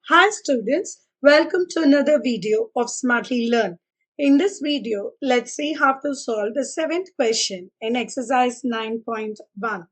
Hi students, welcome to another video of Smartly Learn. In this video, let's see how to solve the seventh question in exercise 9.1.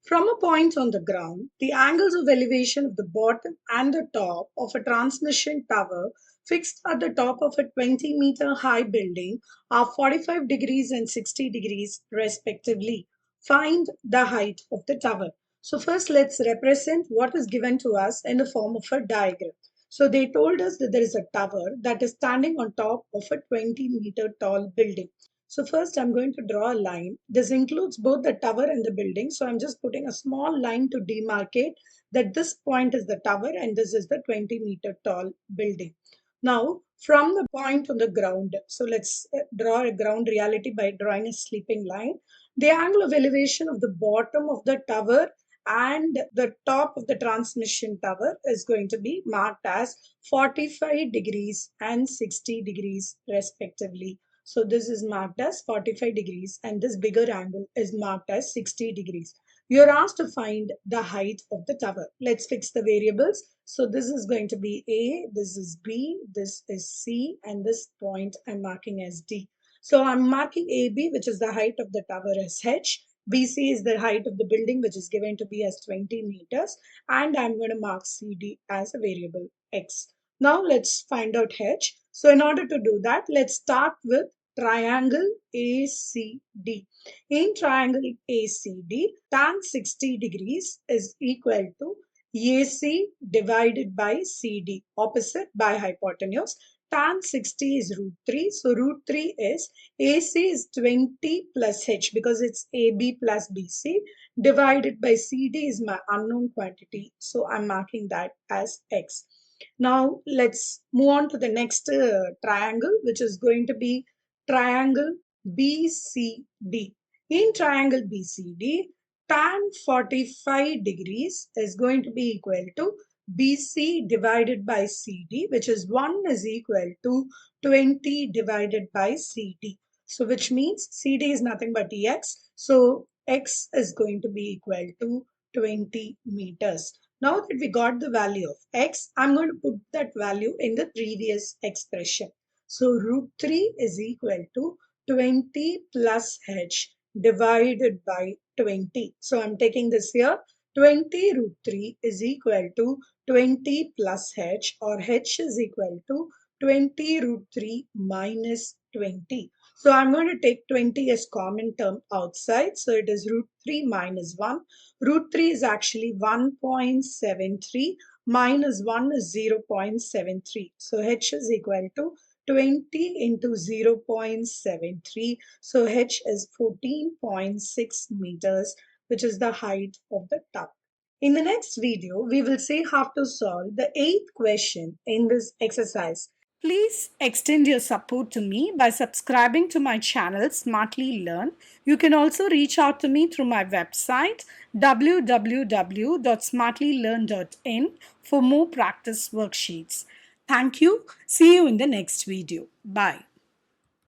From a point on the ground, the angles of elevation of the bottom and the top of a transmission tower fixed at the top of a 20-meter high building are 45 degrees and 60 degrees respectively. Find the height of the tower. So first let's represent what is given to us in the form of a diagram. So they told us that there is a tower that is standing on top of a 20-meter tall building. So first I'm going to draw a line. This includes both the tower and the building. So I'm just putting a small line to demarcate that this point is the tower and this is the 20-meter tall building. Now from the point on the ground, so let's draw a ground reality by drawing a sleeping line. The angle of elevation of the bottom of the tower and the top of the transmission tower is going to be marked as 45 degrees and 60 degrees respectively. So this is marked as 45 degrees and this bigger angle is marked as 60 degrees. You are asked to find the height of the tower. Let's fix the variables. So this is going to be A, this is B, this is C, and this point I'm marking as D. So I'm marking AB, which is the height of the tower, as H. BC is the height of the building, which is given to be as 20 meters. And I'm going to mark CD as a variable X. Now let's find out H. So in order to do that, let's start with triangle ACD. In triangle ACD, tan 60 degrees is equal to AC divided by CD, opposite by hypotenuse. Tan 60 is root 3. So root 3 is AC is 20 plus H because it's AB plus BC divided by CD is my unknown quantity. So I'm marking that as X. Now let's move on to the next triangle, which is going to be triangle BCD. In triangle BCD, tan 45 degrees is going to be equal to BC divided by CD, which is 1 is equal to 20 divided by CD. So which means CD is nothing but EX. So X is going to be equal to 20 meters. Now that we got the value of X, I'm going to put that value in the previous expression. So root 3 is equal to 20 plus H divided by 20. So I'm taking this here. 20 root 3 is equal to 20 plus H, or H is equal to 20 root 3 minus 20. So I'm going to take 20 as common term outside. So it is root 3 minus 1. Root 3 is actually 1.73 minus 1 is 0.73. So H is equal to 20 into 0.73. So H is 14.6 meters, which is the height of the tower. In the next video, we will see how to solve the 8th question in this exercise. Please extend your support to me by subscribing to my channel Smartly Learn. You can also reach out to me through my website www.smartlylearn.in for more practice worksheets. Thank you. See you in the next video. Bye.